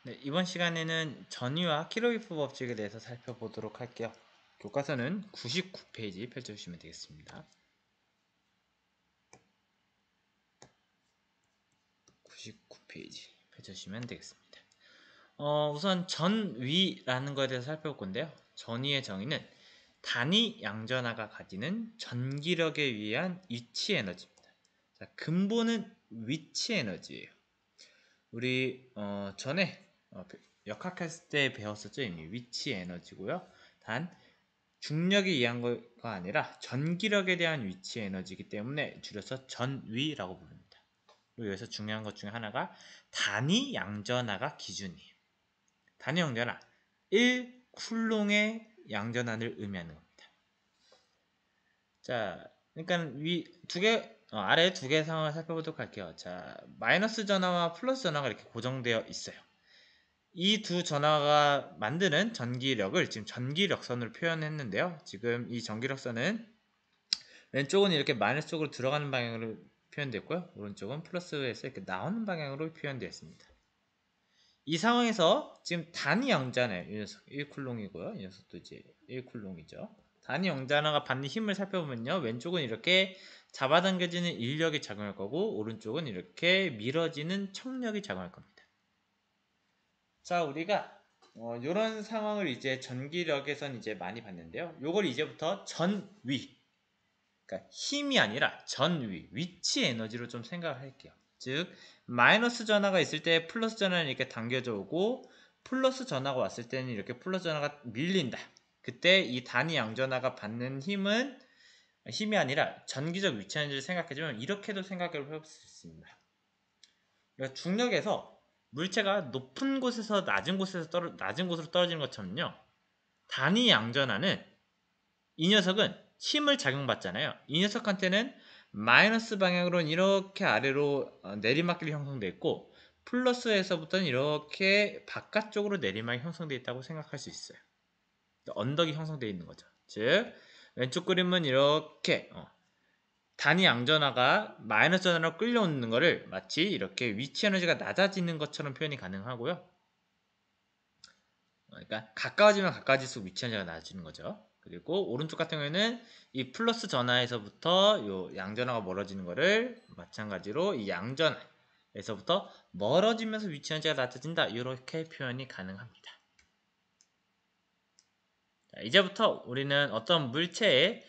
네, 이번 시간에는 전위와 키로이프 법칙에 대해서 살펴보도록 할게요. 교과서는 99페이지 펼쳐주시면 되겠습니다. 99페이지 펼쳐주시면 되겠습니다. 우선 전위라는 것에 대해서 살펴볼 건데요. 전위의 정의는 단위 양전하가 가지는 전기력에 의한 위치 에너지입니다. 자, 근본은 위치 에너지예요. 우리 전에 역학했을 때 배웠었죠. 이미 위치 에너지고요. 단 중력에 의한 거가 아니라 전기력에 대한 위치 에너지이기 때문에 줄여서 전위라고 부릅니다. 그리고 여기서 중요한 것 중에 하나가 단위 양전하가 기준이에요. 단위 양전하 1쿨롱의 양전하를 의미하는 겁니다. 자, 그러니까 아래 두 개 상황을 살펴보도록 할게요. 자, 마이너스 전하와 플러스 전하가 이렇게 고정되어 있어요. 이 두 전하가 만드는 전기력을 지금 전기력선으로 표현했는데요. 지금 이 전기력선은 왼쪽은 이렇게 마이너스 쪽으로 들어가는 방향으로 표현됐고요. 오른쪽은 플러스에서 이렇게 나오는 방향으로 표현되었습니다. 이 상황에서 지금 단위 양자네. 이 녀석 1쿨롱이고요. 이 녀석도 이제 1쿨롱이죠. 단위 양자나가 받는 힘을 살펴보면요. 왼쪽은 이렇게 잡아당겨지는 인력이 작용할 거고 오른쪽은 이렇게 밀어지는 척력이 작용할 겁니다. 자, 우리가 이런 상황을 이제 전기력에선 이제 많이 봤는데요. 요걸 이제부터 전위, 그러니까 힘이 아니라 전위, 위치 에너지로 좀 생각을 할게요. 즉 마이너스 전하가 있을 때 플러스 전하는 이렇게 당겨져 오고 플러스 전하가 왔을 때는 이렇게 플러스 전하가 밀린다. 그때 이 단위 양전하가 받는 힘이 아니라 전기적 위치 에너지를 생각해주면 이렇게도 생각을 해볼 수 있습니다. 그러니까 중력에서 물체가 높은 곳에서 낮은 곳으로 떨어지는 것처럼요. 단위 양전하는 이 녀석은 힘을 작용받잖아요. 이 녀석한테는 마이너스 방향으로는 이렇게 아래로 내리막길이 형성되어 있고 플러스에서부터는 이렇게 바깥쪽으로 내리막이 형성되어 있다고 생각할 수 있어요. 언덕이 형성되어 있는 거죠. 즉 왼쪽 그림은 이렇게 단위 양전하가 마이너스 전하로 끌려오는 것을 마치 이렇게 위치 에너지가 낮아지는 것처럼 표현이 가능하고요. 그러니까 가까워지면 가까워질수록 위치 에너지가 낮아지는 거죠. 그리고 오른쪽 같은 경우에는 이 플러스 전하에서부터 요 양전하가 멀어지는 것을 마찬가지로 이 양전하에서부터 멀어지면서 위치 에너지가 낮아진다. 이렇게 표현이 가능합니다. 자, 이제부터 우리는 어떤 물체가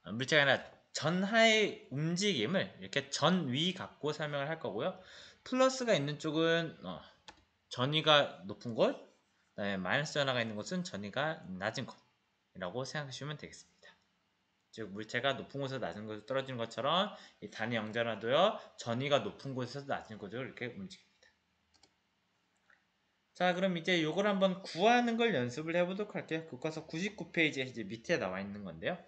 아니라 전하의 움직임을 이렇게 전위 갖고 설명을 할 거고요. 플러스가 있는 쪽은 전위가 높은 곳, 그다음에 마이너스 전하가 있는 곳은 전위가 낮은 곳이라고 생각하시면 되겠습니다. 즉 물체가 높은 곳에서 낮은 곳으로 떨어지는 것처럼 이 단위 양전하도요. 전위가 높은 곳에서 낮은 곳으로 이렇게 움직입니다. 자, 그럼 이제 요걸 한번 구하는 걸 연습을 해보도록 할게요. 교과서 99페이지에 이제 밑에 나와 있는 건데요.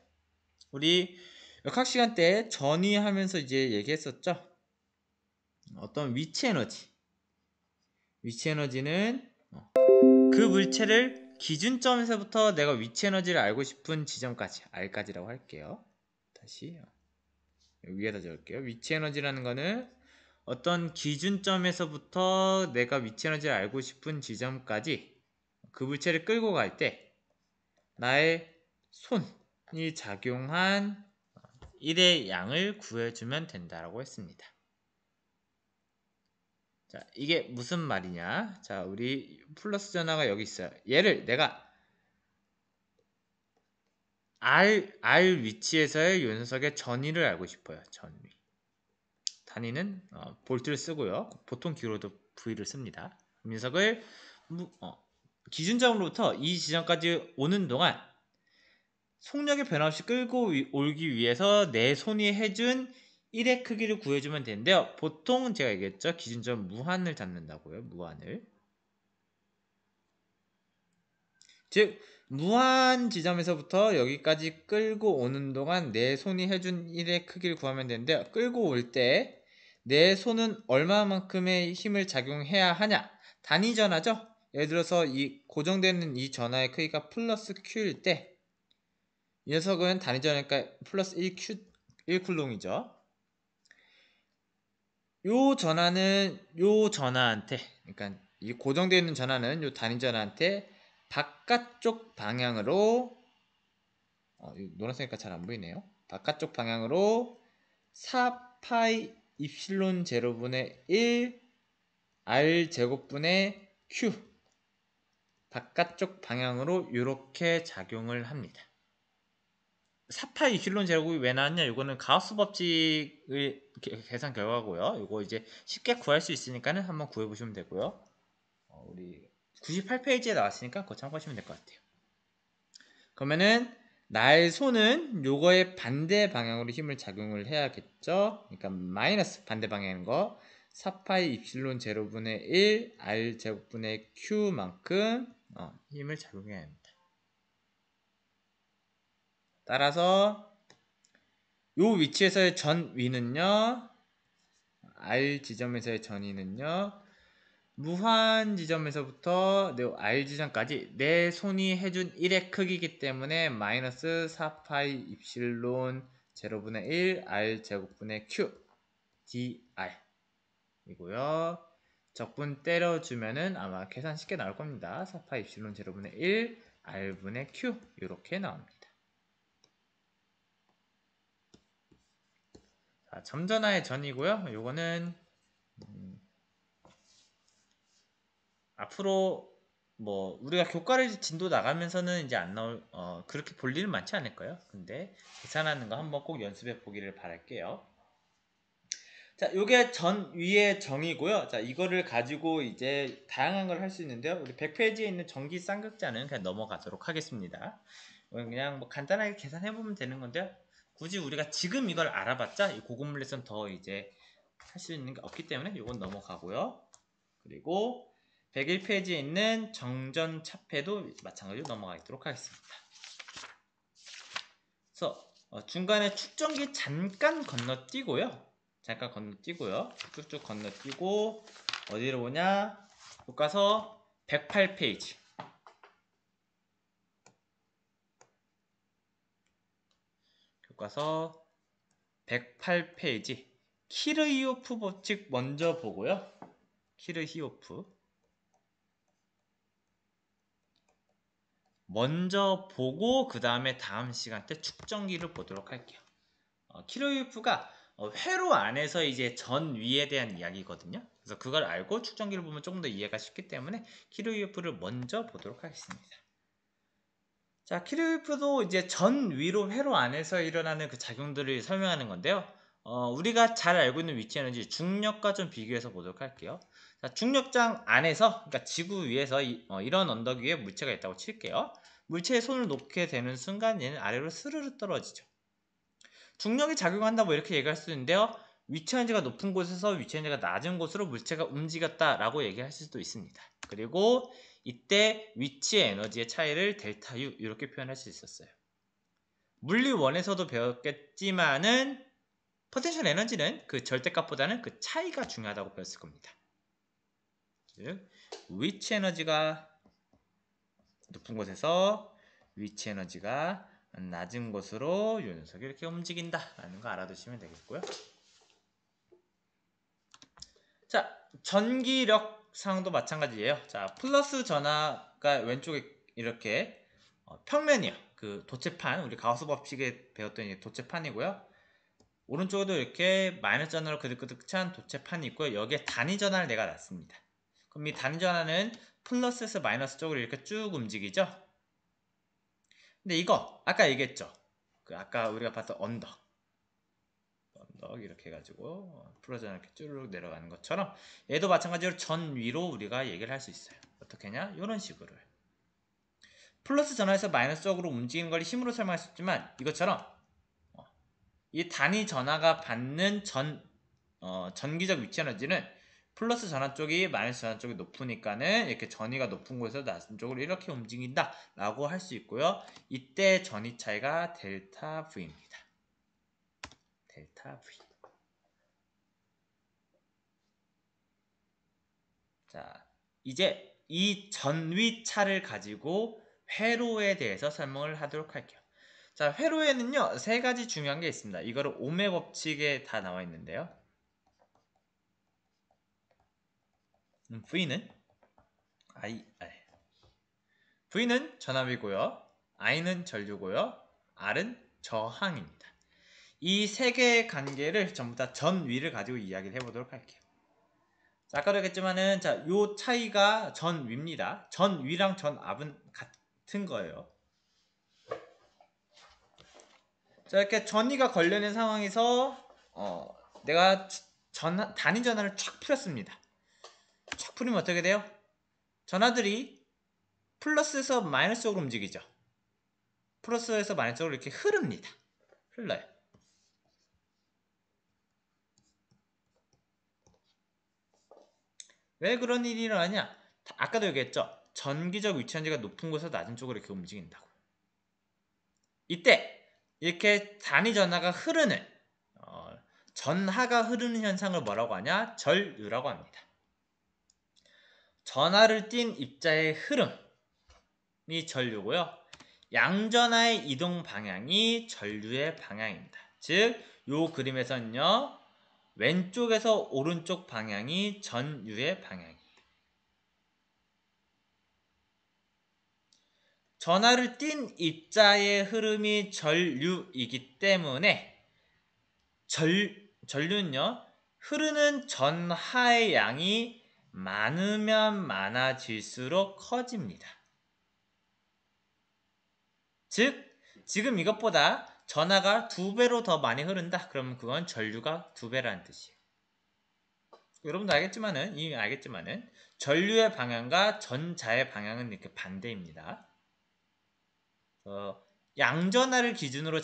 우리 역학 시간 때 전위하면서 이제 얘기했었죠. 어떤 위치 에너지는 그 물체를 기준점에서부터 내가 위치 에너지를 알고 싶은 지점까지 R까지라고 할게요. 다시 위에다 적을게요. 위치 에너지라는 거는 어떤 기준점에서부터 내가 위치 에너지를 알고 싶은 지점까지 그 물체를 끌고 갈 때 나의 손이 작용한 1의 양을 구해주면 된다라고 했습니다. 자, 이게 무슨 말이냐? 자, 우리 플러스 전하가 여기 있어요. 얘를 내가 R 위치에서의 요 녀석의 전위를 알고 싶어요. 전위. 단위는 볼트를 쓰고요. 보통 기로도 V를 씁니다. 이 녀석을 기준점으로부터 이 지점까지 오는 동안 속력의 변화 없이 끌고 오기 위해서 내 손이 해준 1의 크기를 구해주면 되는데요. 보통 제가 얘기했죠. 기준점 무한을 잡는다고요. 무한을. 즉 무한 지점에서부터 여기까지 끌고 오는 동안 내 손이 해준 1의 크기를 구하면 되는데요. 끌고 올 때 내 손은 얼마만큼의 힘을 작용해야 하냐? 단위 전하죠? 예를 들어서 이 고정되는 이 전하의 크기가 플러스 Q일 때 이 녀석은 단위 전하니까 플러스 1쿨롱이죠. 요 전하는 요 전하한테, 그러니까 이 고정되어 있는 전하는 이 단위 전하한테 바깥쪽 방향으로 노란색이니까 잘 안 보이네요. 바깥쪽 방향으로 4파이 입실론 제로분의 1 r 제곱분의 q 바깥쪽 방향으로 이렇게 작용을 합니다. 4파이 입실론 제곱이 왜 나왔냐? 이거는 가우스 법칙의 계산 결과고요. 이거 이제 쉽게 구할 수 있으니까는 한번 구해 보시면 되고요. 우리 98페이지에 나왔으니까 그거 참고하시면 될 것 같아요. 그러면은 나의 손은 요거의 반대 방향으로 힘을 작용을 해야겠죠. 그러니까 마이너스 반대 방향인 거 4파이 입실론 제로분의 1 r 제곱분의 q만큼 힘을 작용해야 합니다. 따라서 요 위치에서의 전위는요, r 지점에서의 전위는요, 무한 지점에서부터 r 지점까지 내 손이 해준 1의 크기이기 때문에 마이너스 4파이 입실론 제로분의 1 r 제곱분의 q dr 이고요. 적분 때려주면은 아마 계산 쉽게 나올 겁니다. 4파이 입실론 제로분의 1 r분의 q 이렇게 나옵니다. 자, 점전하의 전이고요. 요거는 앞으로 뭐 우리가 교과를 진도 나가면서는 이제 안 나올 그렇게 볼 일은 많지 않을 거예요. 근데 계산하는 거 한번 꼭 연습해 보기를 바랄게요. 자, 요게 전 위의 정이고요. 자, 이거를 가지고 이제 다양한 걸 할 수 있는데요. 우리 100페이지에 있는 전기 쌍극자는 그냥 넘어가도록 하겠습니다. 그냥 뭐 간단하게 계산해 보면 되는 건데요. 굳이 우리가 지금 이걸 알아봤자 이 고급물에선 더 이제 할 수 있는 게 없기 때문에 이건 넘어가고요. 그리고 101페이지에 있는 정전 차폐도 마찬가지로 넘어가도록 하겠습니다. 그래서 중간에 축전기 잠깐 건너뛰고요. 쭉쭉 건너뛰고 어디로 오냐? 교과서 108페이지. 교과서 108페이지. 키르히오프 법칙 먼저 보고요. 키르히오프 먼저 보고 그 다음에 다음 시간 때 축전기를 보도록 할게요. 키르히오프가 회로 안에서 이제 전 위에 대한 이야기거든요. 그래서 그걸 알고 축전기를 보면 조금 더 이해가 쉽기 때문에 키르히오프를 먼저 보도록 하겠습니다. 자, 키르히오프도 이제 전 위로 회로 안에서 일어나는 그 작용들을 설명하는 건데요. 우리가 잘 알고 있는 위치 에너지 중력과 좀 비교해서 보도록 할게요. 자, 중력장 안에서, 그러니까 지구 위에서 이런 언덕 위에 물체가 있다고 칠게요. 물체에 손을 놓게 되는 순간 얘는 아래로 스르르 떨어지죠. 중력이 작용한다 뭐 이렇게 얘기할 수 있는데요. 위치 에너지가 높은 곳에서 위치 에너지가 낮은 곳으로 물체가 움직였다라고 얘기할 수도 있습니다. 그리고 이때 위치의 에너지의 차이를 델타 U 이렇게 표현할 수 있었어요. 물리 1에서도 배웠겠지만은 포텐셜 에너지는 그 절대값보다는 그 차이가 중요하다고 배웠을 겁니다. 즉 위치 에너지가 높은 곳에서 위치 에너지가 낮은 곳으로 이 녀석이 이렇게 움직인다 라는 거 알아두시면 되겠고요. 자, 전기력상도 마찬가지예요. 자, 플러스 전하가 왼쪽에 이렇게 평면이요. 그 도체판, 우리 가우스 법칙에 배웠던 도체판이고요. 오른쪽에도 이렇게 마이너스 전하로 그득그득 찬 도체판이 있고요. 여기에 단위 전하를 내가 놨습니다. 그럼 이 단위 전하는 플러스에서 마이너스 쪽으로 이렇게 쭉 움직이죠. 근데 이거 아까 얘기했죠. 그 아까 우리가 봤던 언덕 이렇게 해가지고 플러스 전하 이렇게 쭉 내려가는 것처럼 얘도 마찬가지로 전 위로 우리가 얘기를 할 수 있어요. 어떻게 하냐? 이런 식으로 플러스 전하에서 마이너스 쪽으로 움직이는 걸 힘으로 설명할 수 있지만 이것처럼 이 단위 전하가 받는 전기적 위치 에너지는 플러스 전하 쪽이 마이너스 전하 쪽이 높으니까는 이렇게 전위가 높은 곳에서 낮은 쪽으로 이렇게 움직인다 라고 할 수 있고요. 이때 전위 차이가 델타 V입니다. 델타 V. 자, 이제 이 전위 차를 가지고 회로에 대해서 설명을 하도록 할게요. 자, 회로에는요, 세 가지 중요한 게 있습니다. 이거를 오메 법칙에 다 나와 있는데요. V는 V는 전압이고요. I는 전류고요. R은 저항입니다. 이 세 개의 관계를 전부 다 전위를 가지고 이야기를 해보도록 할게요. 자, 아까도 얘기했지만은, 자, 요 차이가 전위입니다. 전위랑 전압은 같은 거예요. 자, 이렇게 전위가 걸려있는 상황에서, 내가 단위 전하를 쫙 풀었습니다. 쫙 풀리면 어떻게 돼요? 전하들이 플러스에서 마이너스 쪽으로 움직이죠. 플러스에서 마이너스 쪽으로 이렇게 흐릅니다. 흘러요. 왜 그런 일이 일어나냐? 아까도 얘기했죠. 전기적 위치한지가 높은 곳에서 낮은 쪽으로 이렇게 움직인다고. 이때 이렇게 단위 전하가 흐르는 전하가 흐르는 현상을 뭐라고 하냐? 전류라고 합니다. 전하를 띤 입자의 흐름이 전류고요. 양전하의 이동 방향이 전류의 방향입니다. 즉, 요 그림에서는요, 왼쪽에서 오른쪽 방향이 전류의 방향이에요. 전하를 띤 입자의 흐름이 전류이기 때문에 전류는요, 흐르는 전하의 양이 많으면 많아질수록 커집니다. 즉, 지금 이것보다 전하가 2배로 더 많이 흐른다. 그러면 그건 전류가 2배라는 뜻이에요. 여러분도 이미 알겠지만은 전류의 방향과 전자의 방향은 이렇게 반대입니다. 양전하를 기준으로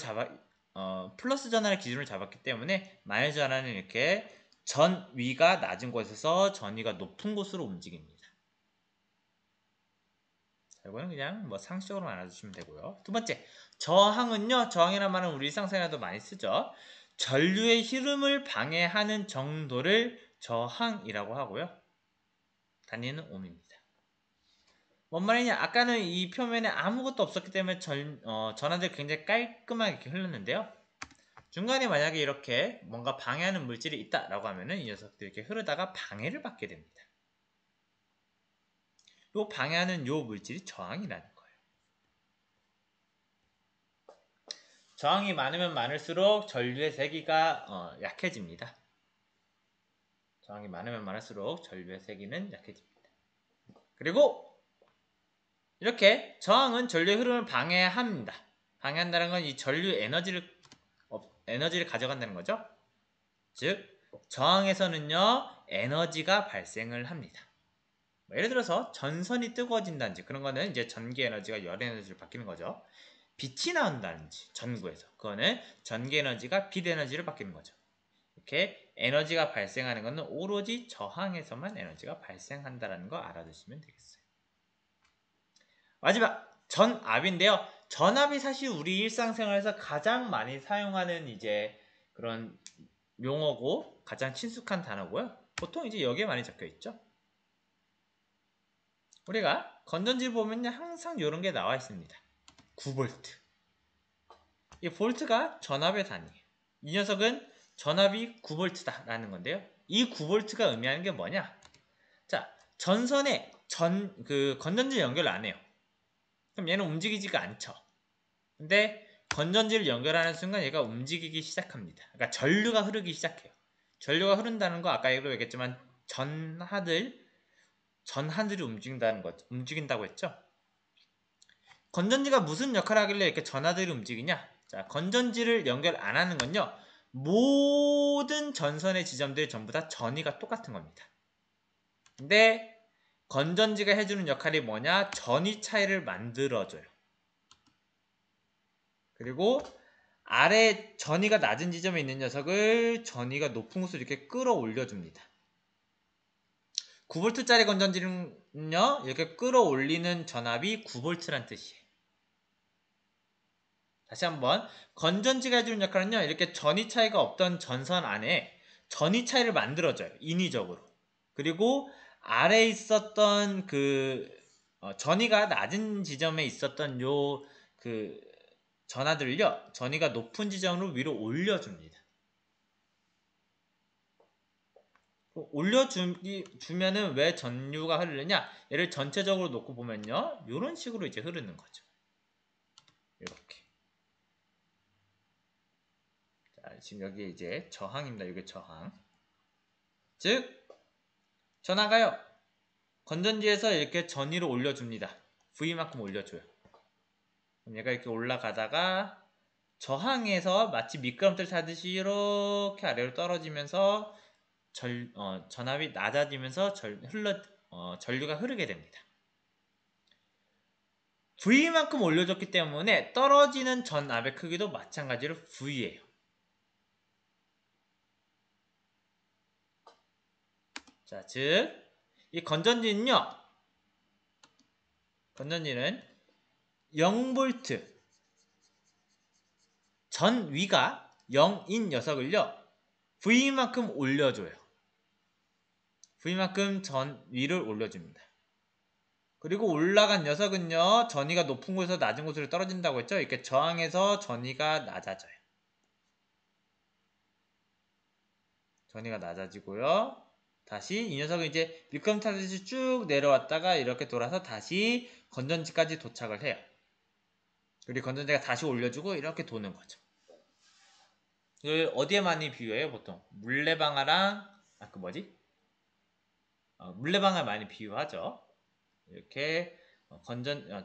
플러스 전하를 기준으로 잡았기 때문에 마이너스 전하는 이렇게 전위가 낮은 곳에서 전위가 높은 곳으로 움직입니다. 이거는 그냥 상식적으로만 알아두시면 되고요. 두 번째, 저항은요. 저항이라는 말은 우리 일상생활에도 많이 쓰죠. 전류의 흐름을 방해하는 정도를 저항이라고 하고요. 단위는 옴입니다. 뭔 말이냐? 아까는 이 표면에 아무것도 없었기 때문에 전하들이 굉장히 깔끔하게 이렇게 흘렀는데요. 중간에 만약에 이렇게 뭔가 방해하는 물질이 있다라고 하면은 이 녀석들이 이렇게 흐르다가 방해를 받게 됩니다. 요 방해하는 요 물질이 저항이라는 거예요. 저항이 많으면 많을수록 전류의 세기가 약해집니다. 저항이 많으면 많을수록 전류의 세기는 약해집니다. 그리고 이렇게 저항은 전류의 흐름을 방해합니다. 방해한다는 건 이 전류 에너지를 가져간다는 거죠. 즉, 저항에서는요, 에너지가 발생을 합니다. 예를 들어서 전선이 뜨거워진다든지 그런 거는 이제 전기 에너지가 열 에너지로 바뀌는 거죠. 빛이 나온다든지 전구에서 그거는 전기 에너지가 빛 에너지로 바뀌는 거죠. 이렇게 에너지가 발생하는 것은 오로지 저항에서만 에너지가 발생한다는 거 알아두시면 되겠어요. 마지막 전압인데요. 전압이 사실 우리 일상생활에서 가장 많이 사용하는 이제 그런 용어고 가장 친숙한 단어고요. 보통 이제 여기에 많이 적혀 있죠. 우리가 건전지를 보면 항상 이런 게 나와 있습니다. 9V. 이 볼트가 전압의 단위예요. 이 녀석은 전압이 9V다 라는 건데요. 이 9V가 의미하는 게 뭐냐? 자, 전선에 건전지를 연결 안 해요. 그럼 얘는 움직이지가 않죠. 근데 건전지를 연결하는 순간 얘가 움직이기 시작합니다. 그러니까 전류가 흐르기 시작해요. 전류가 흐른다는 거 아까 얘기했지만 전하들이 움직인다고 했죠. 건전지가 무슨 역할을 하길래 이렇게 전하들이 움직이냐? 자, 건전지를 연결 안 하는 건요. 모든 전선의 지점들이 전부 다 전위가 똑같은 겁니다. 근데 건전지가 해주는 역할이 뭐냐? 전위 차이를 만들어줘요. 그리고 아래 전위가 낮은 지점에 있는 녀석을 전위가 높은 곳으로 이렇게 끌어올려줍니다. 9V짜리 건전지는요, 이렇게 끌어올리는 전압이 9V란 뜻이에요. 다시 한번, 건전지가 해주는 역할은요, 이렇게 전위 차이가 없던 전선 안에 전위 차이를 만들어줘요. 인위적으로. 그리고 아래에 있었던 전위가 낮은 지점에 있었던 전하들을요, 전위가 높은 지점으로 위로 올려줍니다. 올려주면은 왜 전류가 흐르느냐? 얘를 전체적으로 놓고 보면요, 이런 식으로 이제 흐르는 거죠. 이렇게. 자, 지금 여기 이제 저항입니다. 이게 저항. 즉, 전하가요. 건전지에서 이렇게 전위를 올려줍니다. V만큼 올려줘요. 그럼 얘가 이렇게 올라가다가 저항에서 마치 미끄럼틀 타듯이 이렇게 아래로 떨어지면서 전압이 낮아지면서 전류가 흐르게 됩니다. V만큼 올려줬기 때문에 떨어지는 전압의 크기도 마찬가지로 V예요. 자, 즉, 이 건전지는 0V 전위가 0인 녀석을요, V만큼 올려줘요. V만큼 전위를 올려줍니다. 그리고 올라간 녀석은요, 전위가 높은 곳에서 낮은 곳으로 떨어진다고 했죠? 이렇게 저항해서 전위가 낮아져요. 전위가 낮아지고요. 다시 이 녀석은 이제 미끄럼 타듯이 쭉 내려왔다가 이렇게 돌아서 다시 건전지까지 도착을 해요. 그리고 건전지가 다시 올려주고 이렇게 도는 거죠. 이걸 어디에 많이 비유해요? 보통 물레방아랑 물레방아 많이 비유하죠. 이렇게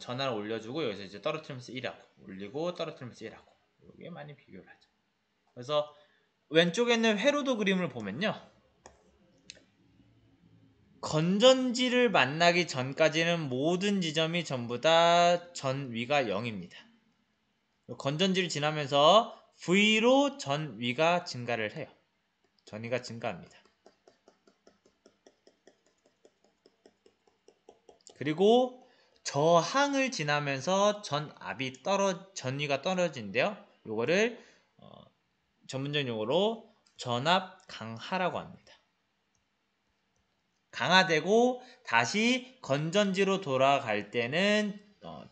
전화를 올려주고 여기서 이제 떨어뜨리면서 1하고 올리고 떨어뜨리면서 1하고 이게 많이 비교를 하죠. 그래서 왼쪽에 있는 회로도 그림을 보면요, 건전지를 만나기 전까지는 모든 지점이 전부 다 전위가 0입니다. 건전지를 지나면서 V로 전위가 증가를 해요. 전위가 증가합니다. 그리고 저항을 지나면서 전위가 떨어진대요. 요거를 전문적 용어로 전압 강하라고 합니다. 강화되고 다시 건전지로 돌아갈 때는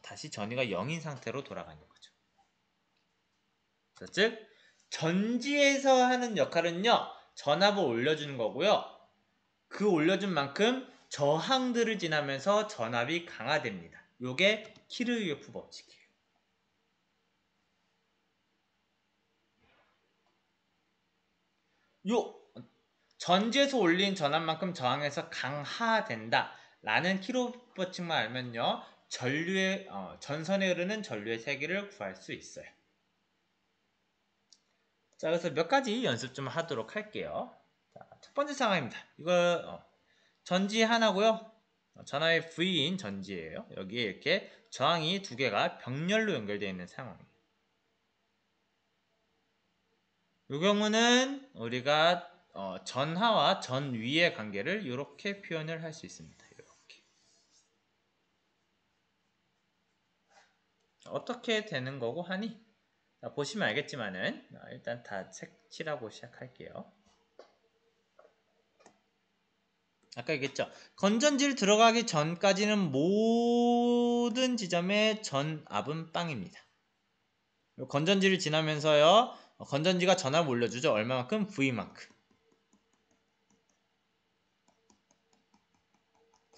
다시 전위가 0인 상태로 돌아가는 거죠. 즉, 전지에서 하는 역할은요, 전압을 올려주는 거고요. 그 올려준 만큼 저항들을 지나면서 전압이 강화됩니다. 요게 키르요프 법칙이에요. 요 전지에서 올린 전압만큼 저항에서 강화된다 라는 키르요프 법칙만 알면요, 전선에 흐르는 전류의 세기를 구할 수 있어요. 자, 그래서 몇 가지 연습 좀 하도록 할게요. 자, 첫 번째 상황입니다. 이거 전지 하나고요. 전압의 V인 전지예요. 여기에 이렇게 저항이 두 개가 병렬로 연결되어 있는 상황이에요. 이 경우는 우리가 전하와 전위의 관계를 이렇게 표현을 할 수 있습니다. 이렇게. 어떻게 되는 거고 하니? 자, 보시면 알겠지만은 일단 다 색칠하고 시작할게요. 아까 얘기했죠. 건전지를 들어가기 전까지는 모든 지점의 전압은 빵입니다. 건전지를 지나면서요, 건전지가 전압을 올려주죠. 얼마만큼? V만큼.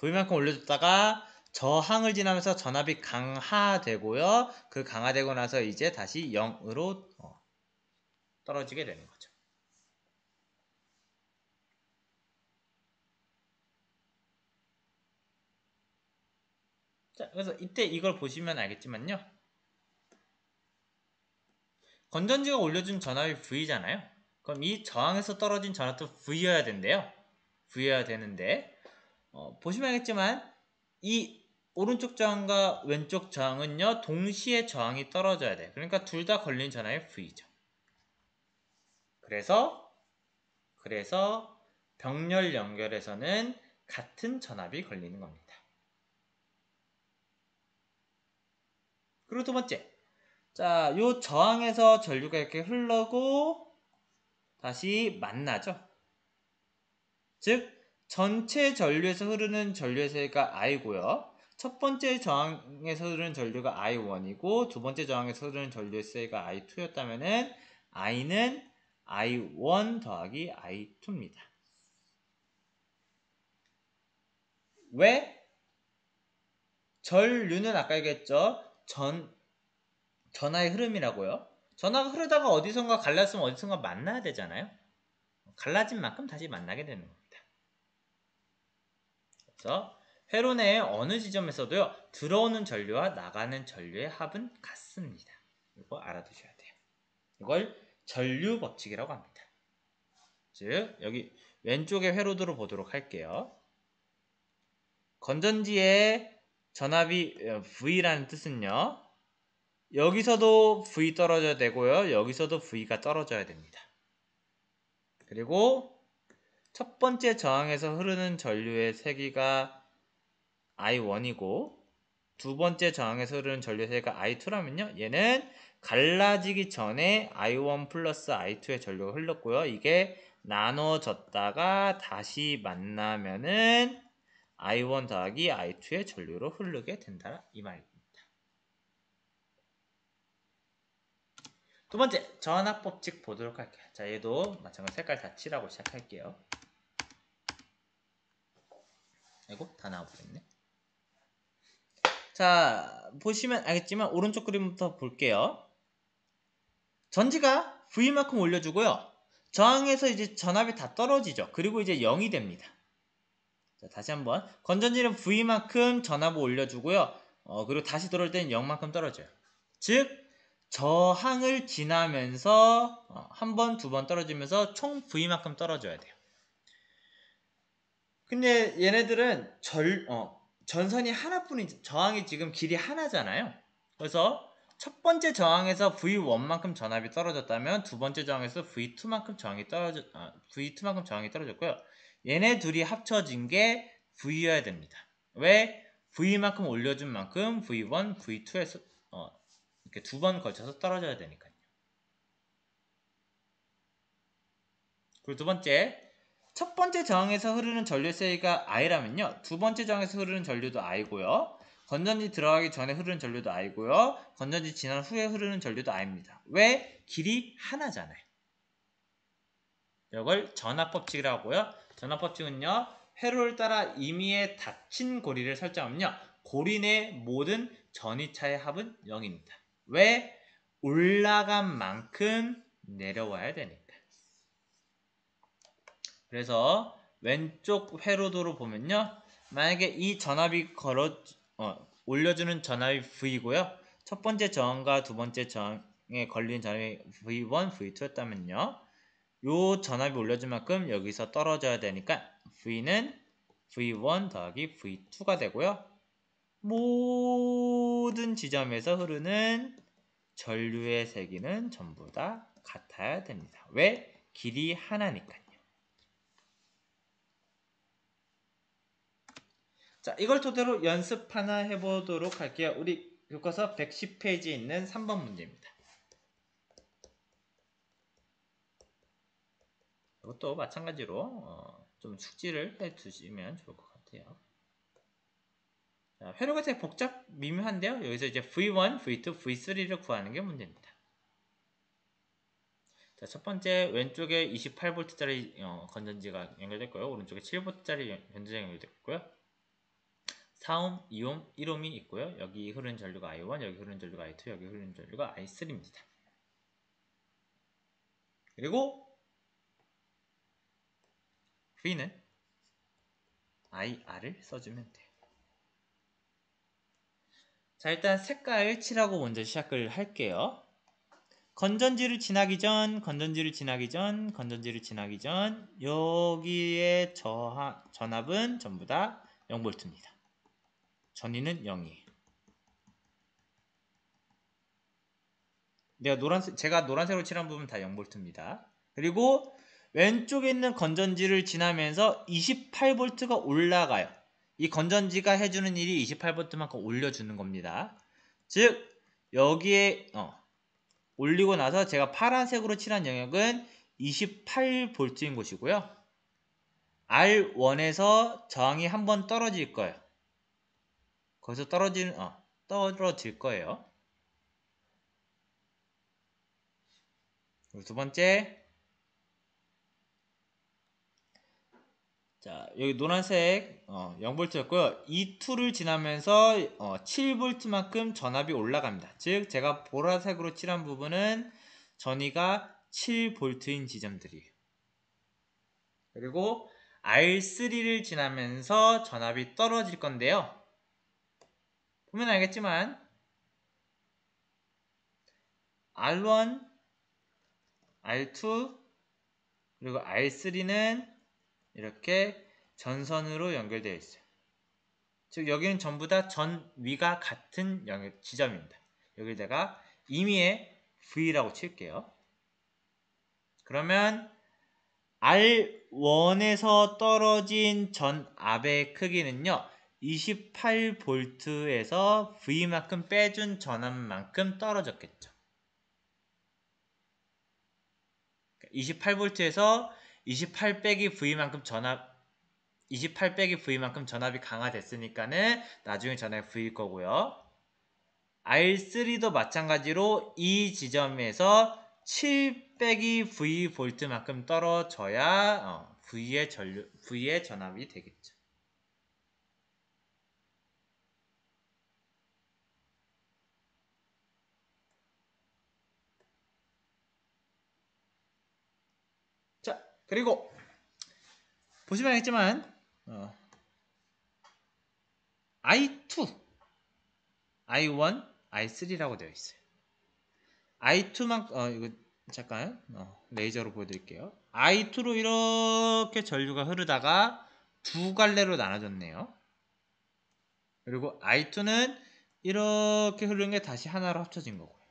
V만큼 올려줬다가 저항을 지나면서 전압이 강화되고요. 그 강화되고 나서 이제 다시 0으로 떨어지게 되는 거죠. 자, 그래서 이때 이걸 보시면 알겠지만요, 건전지가 올려준 전압이 V잖아요. 그럼 이 저항에서 떨어진 전압도 V여야 된대요. V여야 되는데 보시면 알겠지만 이 오른쪽 저항과 왼쪽 저항은요, 동시에 저항이 떨어져야 돼요. 그러니까 둘 다 걸린 전압이 V죠. 그래서 병렬 연결에서는 같은 전압이 걸리는 겁니다. 그리고 두 번째, 자, 요 저항에서 전류가 이렇게 흘러고 다시 만나죠. 즉, 전체 전류에서 흐르는 전류의 세기가 I고요. 첫 번째 저항에서 흐르는 전류가 I1이고 두 번째 저항에서 흐르는 전류의 세기가 I2였다면은 I는 I1 더하기 I2입니다. 왜? 전류는 아까 얘기했죠. 전하의 흐름이라고요. 전하가 흐르다가 어디선가 갈랐으면 어디선가 만나야 되잖아요. 갈라진 만큼 다시 만나게 되는 겁니다. 그래서 회로 내의 어느 지점에서도요, 들어오는 전류와 나가는 전류의 합은 같습니다. 이거 알아두셔야 돼요. 이걸 전류 법칙이라고 합니다. 즉 여기 왼쪽의 회로도로 보도록 할게요. 건전지의 전압이 V라는 뜻은요, 여기서도 V 떨어져야 되고요, 여기서도 V가 떨어져야 됩니다. 그리고 첫 번째 저항에서 흐르는 전류의 세기가 I1이고 두 번째 저항에서 흐르는 전류의 세기가 I2라면요, 얘는 갈라지기 전에 I1 플러스 I2의 전류가 흘렀고요, 이게 나눠졌다가 다시 만나면은 I1 더하기 I2의 전류로 흐르게 된다, 이 말입니다. 두 번째, 전압법칙 보도록 할게요. 자, 얘도 마찬가지로 색깔 다 칠하고 시작할게요. 아이고, 다 나와버렸네. 자, 보시면 알겠지만 오른쪽 그림부터 볼게요. 전지가 V만큼 올려주고요, 저항에서 이제 전압이 다 떨어지죠. 그리고 이제 0이 됩니다. 자, 다시 한번. 건전지는 V만큼 전압을 올려주고요, 그리고 다시 들어올 때는 0만큼 떨어져요. 즉 저항을 지나면서 한 번, 두 번 떨어지면서 총 V만큼 떨어져야 돼요. 근데 얘네들은 전선이 하나뿐인, 저항이 지금 길이 하나잖아요. 그래서 첫 번째 저항에서 V1만큼 전압이 떨어졌다면 두 번째 저항에서 V2만큼 저항이 떨어졌고요. 얘네 둘이 합쳐진 게 V여야 됩니다. 왜? V만큼 올려준 만큼 V1, V2에서 이렇게 두 번 걸쳐서 떨어져야 되니까요. 그리고 두 번째, 첫 번째 저항에서 흐르는 전류의 세기가 I라면요, 두 번째 저항에서 흐르는 전류도 I고요, 건전지 들어가기 전에 흐르는 전류도 I고요, 건전지 지난 후에 흐르는 전류도 I입니다. 왜? 길이 하나잖아요. 이걸 전압법칙이라고 하고요. 전압법칙은요, 회로를 따라 임의에 닫힌 고리를 설정하면요, 고리 내 모든 전위차의 합은 0입니다. 왜? 올라간 만큼 내려와야 되니까. 그래서 왼쪽 회로도로 보면요, 만약에 이 전압이 올려주는 전압이 V고요, 첫 번째 저항과 두 번째 저항에 걸린 전압이 V1, V2였다면요, 요 전압이 올려준 만큼 여기서 떨어져야 되니까 V는 V1 더하기 V2가 되고요, 모든 지점에서 흐르는 전류의 세기는 전부 다 같아야 됩니다. 왜? 길이 하나니까요. 자, 이걸 토대로 연습 하나 해보도록 할게요. 우리 교과서 110페이지에 있는 3번 문제입니다. 이것도 마찬가지로 좀 숙지를 해두시면 좋을 것 같아요. 자, 회로가 되게 미묘한데요. 여기서 이제 V1, V2, V3를 구하는 게 문제입니다. 자, 첫 번째 왼쪽에 28V짜리 건전지가 연결됐고요, 오른쪽에 7V짜리 건전지가 연결됐고요, 4옴, 2옴, 1옴이 있고요. 여기 흐르는 전류가 I1, 여기 흐르는 전류가 I2, 여기 흐르는 전류가 I3입니다. 그리고 V는 IR을 써주면 돼요. 자, 일단 색깔 칠하고 먼저 시작을 할게요. 건전지를 지나기 전, 여기에 전압은 전부 다 0V입니다. 전위는 0이에요. 제가 노란색으로 칠한 부분 다 0V입니다. 그리고 왼쪽에 있는 건전지를 지나면서 28V가 올라가요. 이 건전지가 해주는 일이 28V만큼 올려주는 겁니다. 즉 여기에 올리고 나서 제가 파란색으로 칠한 영역은 28V인 곳이고요, R1에서 저항이 한번 떨어질 거예요. 거기서 떨어질 거예요. 그리고 두 번째, 자, 여기 노란색 0V였고요. E2를 지나면서 7V만큼 전압이 올라갑니다. 즉 제가 보라색으로 칠한 부분은 전위가 7V인 지점들이에요. 그리고 R3를 지나면서 전압이 떨어질 건데요. 보면 알겠지만 R1, R2 그리고 R3는 이렇게 전선으로 연결되어 있어요. 즉 여기는 전부 다 전위가 같은 지점입니다. 여기다가 임의의 V라고 칠게요. 그러면 R1에서 떨어진 전압의 크기는요 28V에서 V만큼 빼준 전압만큼 떨어졌겠죠. 28V에서 28 빼기 V만큼 28 빼기 V만큼 전압이 강화됐으니까는 나중에 전압이 V일 거고요. R3도 마찬가지로 이 지점에서 7 빼기 V 볼트만큼 떨어져야 V의 전압이 되겠죠. 자, 그리고 보시면 알겠지만 I2, I1, I3라고 되어 있어요. I2만 이거 잠깐 레이저로 보여드릴게요. I2로 이렇게 전류가 흐르다가 두 갈래로 나눠졌네요. 그리고 I2는 이렇게 흐르는 게 다시 하나로 합쳐진 거고요.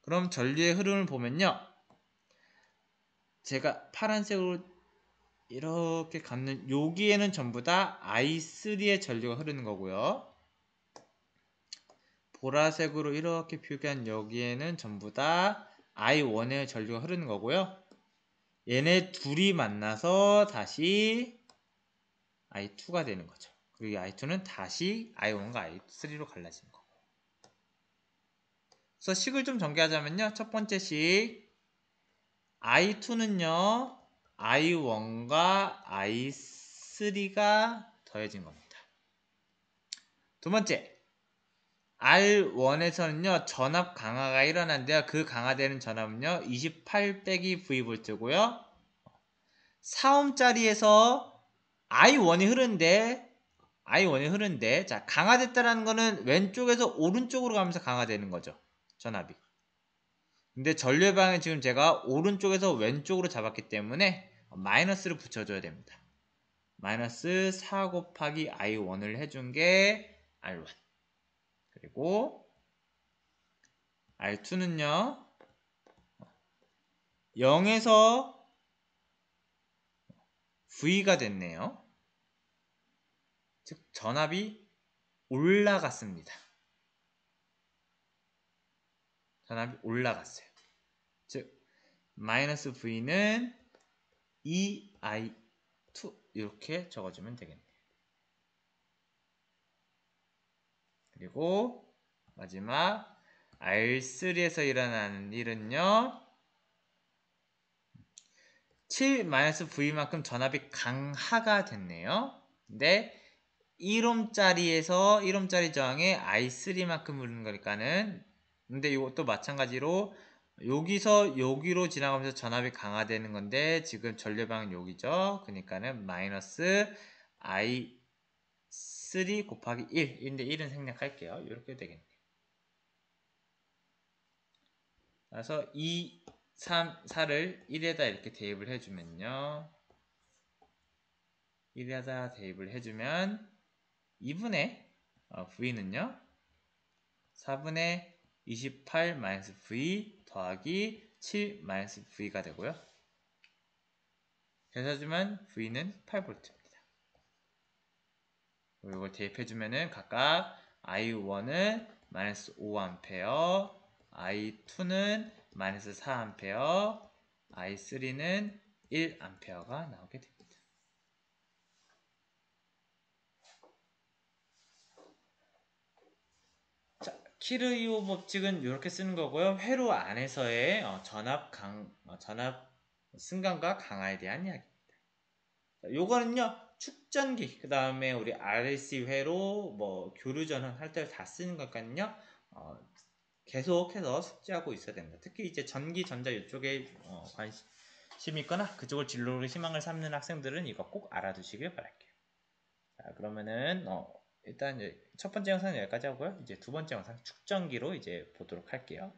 그럼 전류의 흐름을 보면요. 제가 파란색으로 이렇게 감는 여기에는 전부 다 I3의 전류가 흐르는 거고요. 보라색으로 이렇게 표기한 여기에는 전부 다 I1의 전류가 흐르는 거고요. 얘네 둘이 만나서 다시 I2가 되는 거죠. 그리고 I2는 다시 I1과 I3로 갈라지는 거고. 그래서 식을 좀 전개하자면요. 첫 번째 식 I2는요. I1과 I3가 더해진 겁니다. 두 번째 R1에서는요. 전압 강화가 일어난대요. 그 강화되는 전압은요. 28 빼기 V볼트고요. 4옴짜리에서 I1이 흐르는데 자 강화됐다라는 거는 왼쪽에서 오른쪽으로 가면서 강화되는 거죠. 전압이. 근데 전류의 방향은 지금 제가 오른쪽에서 왼쪽으로 잡았기 때문에 마이너스를 붙여줘야 됩니다. 마이너스 4 곱하기 I1을 해준 게 R1. 그리고 R2는요. 0에서 V가 됐네요. 즉 전압이 올라갔습니다. 전압이 올라갔어요. 즉 마이너스 V는 EI2 이렇게 적어주면 되겠네요. 그리고 마지막 R3에서 일어나는 일은요. 7-V만큼 전압이 강하가 됐네요. 근데 1옴짜리에서 1옴짜리 저항에 I3만큼 흐르는 거니까는 근데 이것도 마찬가지로 여기서 여기로 지나가면서 전압이 강화되는 건데 지금 전류방은 여기죠. 그러니까는 마이너스 I3 곱하기 1인데 1은 생략할게요. 이렇게 되겠네요. 그래서 2, 3, 4를 1에다 이렇게 대입을 해주면요. 1에다 대입을 해주면 2분의 V는요. 4분의 28-V 더하기 7-V가 되고요. 그래서 주면 V는 8V입니다. 그리고 이걸 대입해주면은 각각 I1은 마이너스 5A, I2는 마이너스 4A, I3는 1A가 나오게 됩니다. 자, 키르이오 법칙은 이렇게 쓰는 거고요. 회로 안에서의 전압 승강과 강하에 대한 이야기입니다. 요거는요 축전기 그 다음에 우리 RC 회로 뭐 교류 전환 할 때 다 쓰는 거니까요 계속해서 숙지하고 있어야 됩니다. 특히 이제 전기 전자 이쪽에 관심이 있거나 그쪽을 진로로 희망을 삼는 학생들은 이거 꼭 알아두시길 바랄게요. 자 그러면은 일단 이제 첫 번째 영상은 여기까지 하고요. 이제 두 번째 영상 축전기로 이제 보도록 할게요.